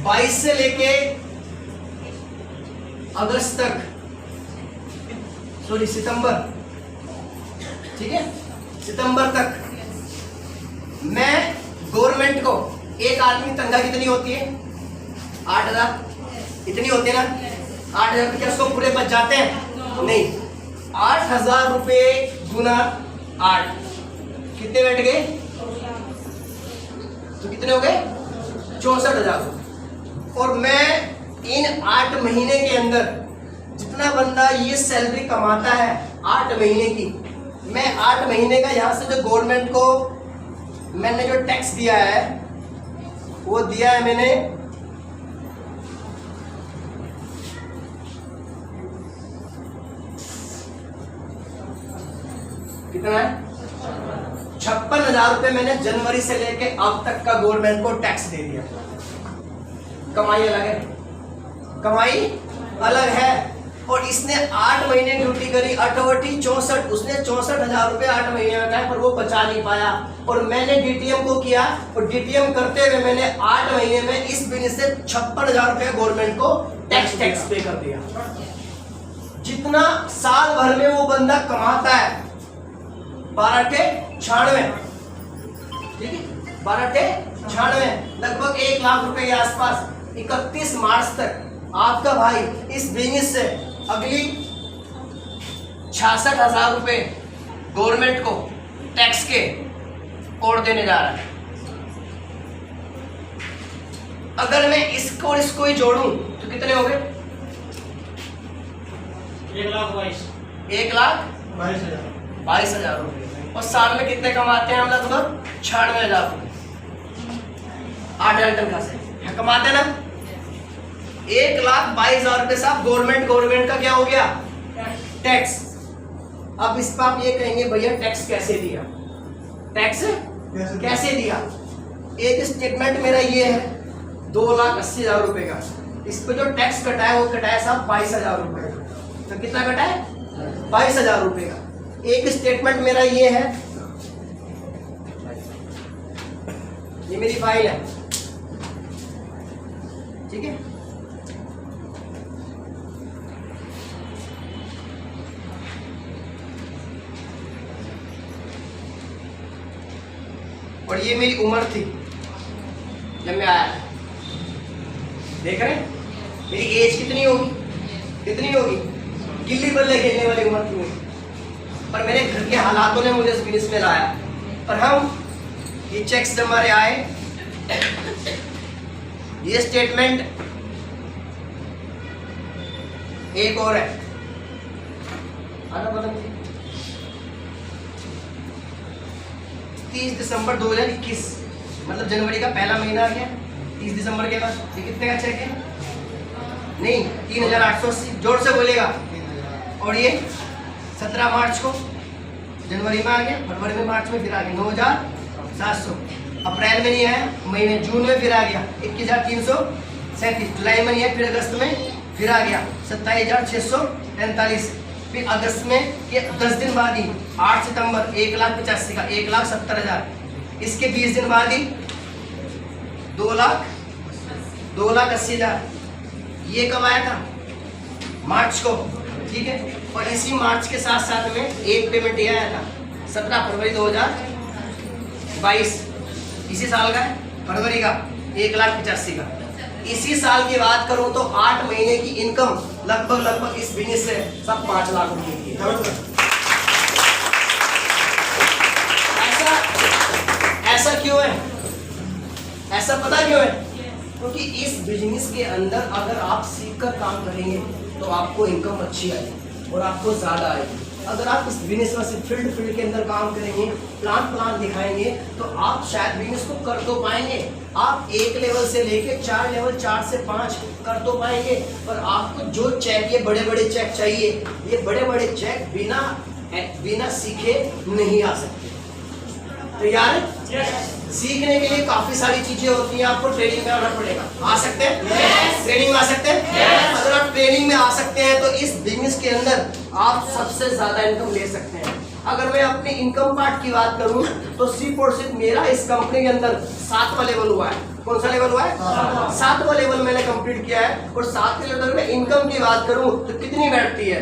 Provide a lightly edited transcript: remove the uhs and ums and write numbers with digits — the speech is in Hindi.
22 से लेके अगस्त तक, सॉरी सितंबर, ठीक है, सितंबर तक मैं गवर्नमेंट को, एक आदमी तनख्वाह कितनी होती है? 8,000, इतनी होती है ना? 8,000 क्या उसको पूरे बच जाते हैं? नहीं, 8,000 रुपये गुना 8 कितने बैठ गए? तो कितने हो गए? 64,000। और मैं इन 8 महीने के अंदर जितना बंदा ये सैलरी कमाता है 8 महीने की, मैं 8 महीने का यहाँ से जो गवर्नमेंट को मैंने जो टैक्स दिया है वो दिया है मैंने 56,000 रुपये मैंने जनवरी से लेके अब तक का गवर्नमेंट को टैक्स दे दिया। कमाई अलग है, कमाई अलग है। और इसने 8 महीने ड्यूटी करी, 8 64, उसने 64,000 रुपये 8 महीने में कहा, पर वो बचा नहीं पाया। और मैंने डीटीएम को किया, और डीटीएम करते हुए मैंने 8 महीने में इस बिजनेस से 56,000 रुपये गवर्नमेंट को टैक्स पे कर दिया। जितना साल भर में वो बंदा कमाता है 12×96, ठीक है, 12×96 लगभग 1 लाख रुपए के आसपास। 31 मार्च तक आपका भाई इस बिजनेस से अगली 66,000 रुपए गवर्नमेंट को टैक्स के और देने जा रहा है। अगर मैं इसको और इसको ही जोड़ूं तो कितने हो गए? 1,22,000 रुपए। और साल में कितने कमाते हैं हम? लगभग 96,000 रुपए। 8,000 तनख्वाह से कमाते हैं ना। 1,22,000 रुपए साहब गवर्नमेंट का क्या हो गया? टैक्स। अब इस पर आप ये कहेंगे भैया टैक्स कैसे दिया? टैक्स कैसे दिया? एक स्टेटमेंट मेरा ये है 2,80,000 रुपए का, इस पे जो टैक्स कटा है वो कटा है साहब 22,000 रुपए। तो कितना कटा है? 22,000 रुपए का। एक स्टेटमेंट मेरा ये है, ये मेरी फाइल है, ठीक है। और ये मेरी उम्र थी जब मैं आया। देख रहे हैं मेरी एज कितनी होगी? कितनी होगी? गिल्ली बल्ले खेलने वाली उम्र थी मेरी। पर मेरे घर के हालातों ने मुझे इस बिजनेस में लाया। पर हम ये चेक्स जब हमारे आए, ये स्टेटमेंट एक और है, आना बदल 30 दिसंबर 2021, मतलब जनवरी का पहला महीना आ गया 30 दिसंबर के बाद। ये कितने का चेक है? नहीं, 3,880, जोर से बोलेगा। और ये 17 मार्च को जनवरी में आ गया, फरवरी में, मार्च में फिर आ गया 9,700। अप्रैल में नहीं आया, मई में, जून में फिर आ गया 21,337। जुलाई में नहीं आया, फिर अगस्त में फिर आ गया 27,643। फिर अगस्त में ये 10 दिन बाद ही 8 सितंबर 1,85,000 का 1,70,000। इसके 20 दिन बाद ही 2,80,000। ये कब आया था? मार्च को, ठीक है। और इसी मार्च के साथ साथ में एक पेमेंट ये आया था 17 फरवरी 2022, इसी साल का है, फरवरी का 1,85,000 का। इसी साल की बात करूं तो 8 महीने की इनकम लगभग इस बिजनेस से सब 5 लाख रुपए की है। ऐसा क्यों है? ऐसा पता क्यों है? क्योंकि इस बिजनेस के अंदर अगर आप सीखकर काम करेंगे तो आपको इनकम अच्छी आएगी और आपको ज्यादा आएगी। अगर आप इस बिजनेस में से फील्ड के अंदर काम करेंगे, प्लान दिखाएंगे, तो आप शायद बिजनेस को कर तो पाएंगे। आप 1 लेवल से लेके 4 लेवल, 4 से 5 कर तो पाएंगे। पर आपको जो चेक, ये बड़े चेक चाहिए, ये बड़े चेक बिना सीखे नहीं आ सकते। तो यार सीखने के लिए काफी सारी चीजें होती हैं, आपको ट्रेनिंग में आना पड़ेगा। आ सकते हैं? ट्रेनिंग में आ सकते हैं? अगर आप ट्रेनिंग में आ सकते हैं तो इस बिजनेस के अंदर आप सबसे ज्यादा इनकम ले सकते हैं। अगर मैं अपनी इनकम पार्ट की बात करूं तो सिर्फ और सिर्फ मेरा इस कंपनी के अंदर 7वां लेवल हुआ है। कौन सा लेवल हुआ है? 7वां लेवल मैंने कंप्लीट किया है। और 7वें लेवल में इनकम की बात करूं तो कितनी बैठती है?